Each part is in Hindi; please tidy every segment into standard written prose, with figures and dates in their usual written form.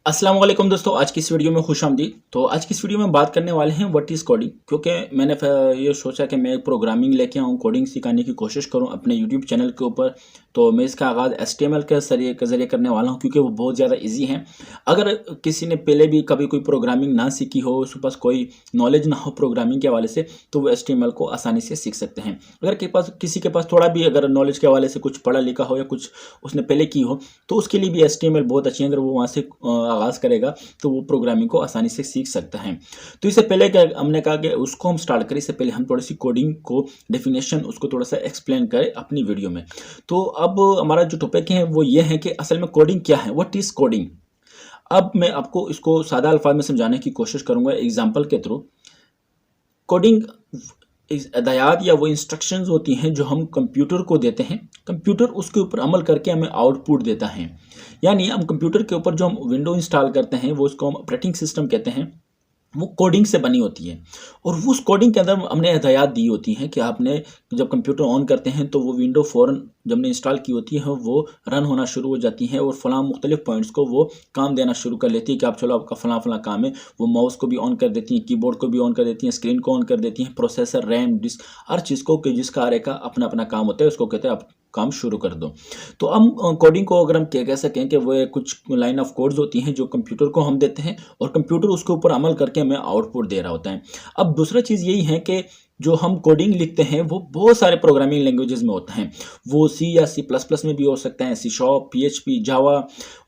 अस्सलाम वालेकुम दोस्तों, आज की इस वीडियो में खुशामदीद। तो आज की इस वीडियो में बात करने वाले हैं व्हाट इज़ कोडिंग, क्योंकि मैंने ये सोचा कि मैं प्रोग्रामिंग लेके आऊँ, कोडिंग सिखाने की कोशिश करूँ अपने यूट्यूब चैनल के ऊपर। तो मैं इसका आगाज़ एचटीएमएल के ज़रिए करने वाला हूँ, क्योंकि वो बहुत ज़्यादा ईजी है। अगर किसी ने पहले भी कभी कोई प्रोग्रामिंग ना सीखी हो, उसके पास कोई नॉलेज ना हो प्रोग्रामिंग के हवाले से, तो वो एचटीएमएल को आसानी से सीख सकते हैं। अगर किसी के पास थोड़ा भी अगर नॉलेज के हवाले से कुछ पढ़ा लिखा हो या कुछ उसने पहले की हो, तो उसके लिए भी एचटीएमएल बहुत अच्छी है। अगर वो वहाँ से आगाज़ करेगा तो वो प्रोग्रामिंग को आसानी से सीख सकता है। तो इससे पहले क्या हमने कहा कि उसको हम स्टार्ट करें, इससे पहले हम थोड़ी सी कोडिंग को डेफिनेशन उसको थोड़ा सा एक्सप्लेन करें अपनी वीडियो में। तो अब हमारा जो टॉपिक है वो ये है कि असल में कोडिंग क्या है, व्हाट इज़ कोडिंग। अब मैं आपको इसको सादा अल्फाज में समझाने की कोशिश करूंगा एग्जाम्पल के थ्रू। कोडिंग हदायत या वो इंस्ट्रक्शंस होती हैं जो हम कंप्यूटर को देते हैं, कंप्यूटर उसके ऊपर अमल करके हमें आउटपुट देता है। यानी हम कंप्यूटर के ऊपर जो हम विंडो इंस्टॉल करते हैं वो उसको हम ऑपरेटिंग सिस्टम कहते हैं, वो कोडिंग से बनी होती है। और उस कोडिंग के अंदर हमने हदायत दी होती हैं कि आपने जब कंप्यूटर ऑन करते हैं तो वो विंडो फ़ौरन जब हमने इंस्टॉल की होती है वो रन होना शुरू हो जाती है और फलां मुख्तलिफ पॉइंट्स को वो काम देना शुरू कर लेती है कि आप चलो आपका फलां काम है। वो माउस को भी ऑन कर देती हैं, कीबोर्ड को भी ऑन कर देती हैं, स्क्रीन को ऑन कर देती हैं, प्रोसेसर, रैम, डिस्क, हर चीज़ को कि जिसका हर एक का अपना अपना काम होता है, उसको कहते हैं आप काम शुरू कर दो। तो हम कोडिंग को अगर हम क्या कह सकें कि वो कुछ लाइन ऑफ कोड्स होती हैं जो कंप्यूटर को हम देते हैं और कंप्यूटर उसके ऊपर अमल करके हमें आउटपुट दे रहा होता है। अब दूसरा चीज़ यही है कि जो हम कोडिंग लिखते हैं वो बहुत सारे प्रोग्रामिंग लैंग्वेजेस में होता है। वो सी या सी प्लस प्लस में भी हो सकता है, सी शॉप, पीएचपी, जावा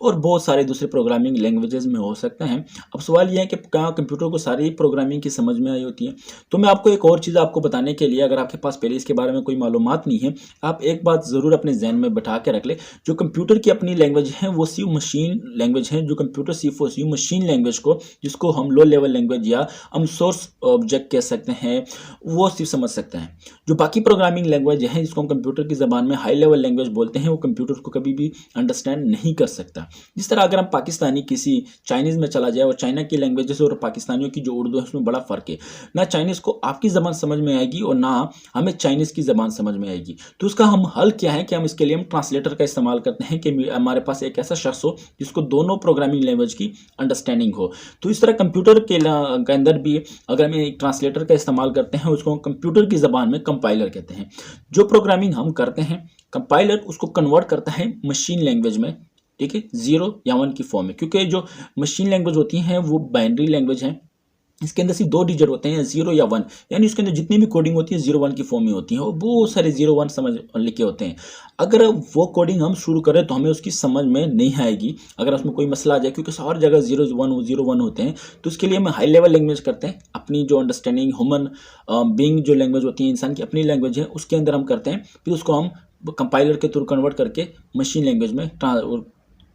और बहुत सारे दूसरे प्रोग्रामिंग लैंग्वेजेस में हो सकता है। अब सवाल ये है कि क्या कंप्यूटर को सारी प्रोग्रामिंग की समझ में आई होती है। तो मैं आपको एक और चीज़ आपको बताने के लिए, अगर आपके पास पहले इसके बारे में कोई मालूमात नहीं है, आप एक बात ज़रूर अपने जहन में बैठा के रख ले। जो कंप्यूटर की अपनी लैंग्वेज है वो सी मशीन लैंग्वेज है। जो कंप्यूटर सीखो सी मशीन लैंग्वेज को, जिसको हम लो लेवल लैंग्वेज या हम सोर्स ऑब्जेक्ट कह सकते हैं, वो सिर्फ समझ सकते हैं। जो बाकी प्रोग्रामिंग लैंग्वेज है जिसको हम कंप्यूटर की ज़बान में हाई लेवल लैंग्वेज बोलते हैं, वो कंप्यूटर को कभी भी अंडरस्टैंड नहीं कर सकता। जिस तरह अगर हम पाकिस्तानी किसी चाइनीज़ में चला जाए और चाइना की लैंग्वेजेस और पाकिस्तानियों की जो उर्दू है उसमें बड़ा फ़र्क है। ना चाइनीज़ को आपकी ज़बान समझ में आएगी और ना हमें चाइनीज़ की ज़बान समझ में आएगी। तो उसका हम हल क्या है कि हम इसके लिए हम ट्रांसलेटर का इस्तेमाल करते हैं कि हमारे पास एक ऐसा शख्स हो जिसको दोनों प्रोग्रामिंग लैंग्वेज की अंडरस्टैंडिंग हो। तो इस तरह कंप्यूटर के अंदर भी अगर हम एक ट्रांसलेटर का इस्तेमाल करते हैं, उसको कंप्यूटर की ज़बान में कंपाइलर कहते हैं। जो प्रोग्रामिंग हम करते हैं, कंपाइलर उसको कन्वर्ट करता है मशीन लैंग्वेज में, ठीक है, 0 या 1 की फॉर्म में। क्योंकि जो मशीन लैंग्वेज होती हैं वो बाइनरी लैंग्वेज है, इसके अंदर सिर्फ 2 डिजिट होते हैं, 0 या 1। यानी उसके अंदर जितनी भी कोडिंग होती है 0-1 की फॉर्म में होती है और बहुत सारे 0-1 समझ लिखे होते हैं। अगर वो कोडिंग हम शुरू करें तो हमें उसकी समझ में नहीं आएगी अगर उसमें कोई मसला आ जाए, क्योंकि हर जगह 0-1 होते हैं। तो उसके लिए हम हाई लेवल लैंग्वेज करते हैं, अपनी जो अंडरस्टैंडिंग ह्यूमन बीइंग जो लैंग्वेज होती है, इंसान की अपनी लैंग्वेज है, उसके अंदर हम करते हैं। फिर उसको हम कंपाइलर के थ्रू कन्वर्ट करके मशीन लैंग्वेज में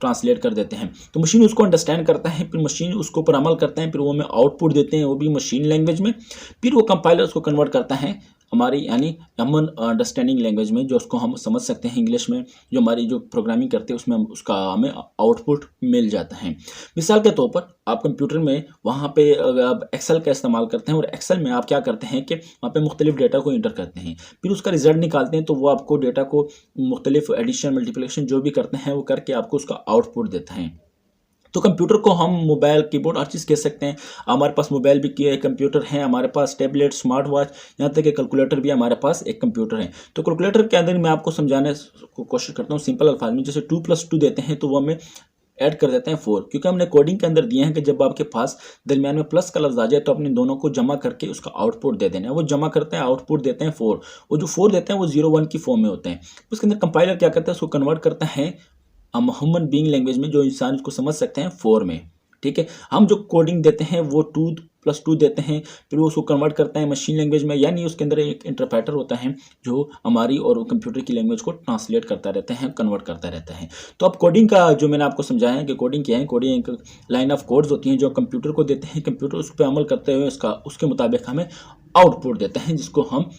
ट्रांसलेट कर देते हैं। तो मशीन उसको अंडरस्टैंड करता है, फिर मशीन उसको ऊपर अमल करते हैं, फिर वो हमें आउटपुट देते हैं, वो भी मशीन लैंग्वेज में। फिर वो कंपाइलर उसको कन्वर्ट करता है हमारी यानी ह्यूमन अंडरस्टैंडिंग लैंग्वेज में, जो उसको हम समझ सकते हैं इंग्लिश में। जो हमारी जो प्रोग्रामिंग करते हैं उसमें उसका हमें आउटपुट मिल जाता है। मिसाल के तौर पर आप कंप्यूटर में वहाँ पे आप एक्सेल का इस्तेमाल करते हैं और एक्सेल में आप क्या करते हैं कि वहाँ पे मुख्तलिफ डेटा को इंटर करते हैं, फिर उसका रिजल्ट निकालते हैं। तो वो आपको डेटा को मुख्तलिफ एडिशन, मल्टीप्लिकेशन जो भी करते हैं वो करके आपको उसका आउटपुट देता है। तो कंप्यूटर को हम मोबाइल, कीबोर्ड, हर चीज़ कह सकते हैं। हमारे पास मोबाइल भी किया है, कंप्यूटर है, हमारे पास टैबलेट, स्मार्ट वॉच, यहाँ तक कि कैलकुलेटर भी हमारे पास एक कंप्यूटर है। तो कैलकुलेटर के अंदर मैं आपको समझाने को कोशिश करता हूँ सिंपल अल्फाज में। जैसे 2+2 देते हैं तो वो हमें ऐड कर देते हैं 4, क्योंकि हमने कोडिंग के अंदर दिए हैं कि जब आपके पास दरमियान में प्लस का लफ्ज़ आ जाए तो अपने दोनों को जमा करके उसका आउटपुट दे देना है। वो जमा करते हैं, आउटपुट देते हैं 4। और जो 4 देते हैं वो 0-1 की फॉर्म में होते हैं। उसके अंदर कंपाइलर क्या करता है, उसको कन्वर्ट करता है हम ह्यूमन बीइंग लैंग्वेज में, जो इंसान उसको समझ सकते हैं, 4 में। ठीक है, हम जो कोडिंग देते हैं वो 2+2 देते हैं, फिर वो उसको कन्वर्ट करता है मशीन लैंग्वेज में। यानी उसके अंदर एक इंटरप्रेटर होता है जो हमारी और कंप्यूटर की लैंग्वेज को ट्रांसलेट करता रहता है, कन्वर्ट करता रहता है। तो अब कोडिंग का जो मैंने आपको समझाया है कि कोडिंग क्या है, कोडिंग एक लाइन ऑफ कोड्स होती हैं जो कंप्यूटर को देते हैं, कंप्यूटर उस पर अमल करते हुए उसके मुताबिक हमें आउटपुट देता है, जिसको हम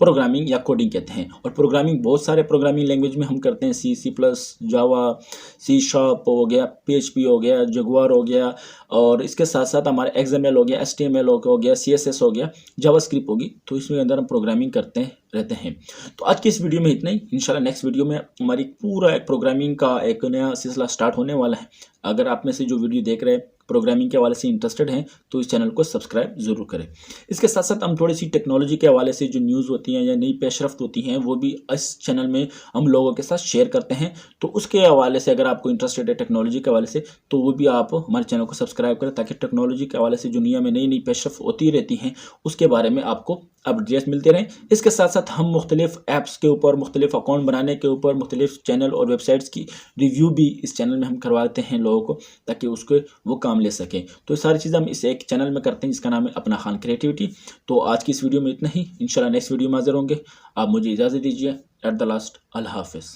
प्रोग्रामिंग या कोडिंग कहते हैं। और प्रोग्रामिंग बहुत सारे प्रोग्रामिंग लैंग्वेज में हम करते हैं, सी प्लस, जावा, सी शार्प हो गया, PHP हो गया, जगुआर हो गया, और इसके साथ साथ हमारे XML हो गया, HTML हो गया, CSS हो गया, जावास्क्रिप्ट होगी। तो इसमें अंदर हम प्रोग्रामिंग करते रहते हैं। तो आज की इस वीडियो में इतना ही। इंशाल्लाह नेक्स्ट वीडियो में हमारी पूरा एक प्रोग्रामिंग का एक नया सिलसिला स्टार्ट होने वाला है। अगर आप में से जो वीडियो देख रहे हैं प्रोग्रामिंग के हवाले से इंटरेस्टेड हैं तो इस चैनल को सब्सक्राइब जरूर करें। इसके साथ साथ हम थोड़ी सी टेक्नोलॉजी के हवाले से जो न्यूज़ होती हैं या नई पेशरफ्त होती हैं वो भी इस चैनल में हम लोगों के साथ शेयर करते हैं। तो उसके हवाले से अगर आपको इंटरेस्टेड है टेक्नोलॉजी के हवाले से तो वो भी आप हमारे चैनल को सब्सक्राइब करें, ताकि टेक्नोलॉजी के हवाले से जो दुनिया में नई नई पेशरफ्त होती रहती हैं उसके बारे में आपको अपडेट्स मिलते रहें। इसके साथ साथ हम मुख्तलिफ ऐप्स के ऊपर, मुख्तलिफ अकाउंट बनाने के ऊपर, मुख्तलिफ चैनल और वेबसाइट्स की रिव्यू भी इस चैनल में हम करवाते हैं लोगों को, ताकि उसको वो काम ले सकें। तो ये सारी चीज़ें हम इस एक चैनल में करते हैं जिसका नाम है अपना खान क्रिएटिविटी। तो आज की इस वीडियो में इतना ही। इंशाल्लाह नेक्स्ट वीडियो में हाजिर होंगे। आप मुझे इजाज़त दीजिए। एट द लास्ट, अल्लाह हाफिज़।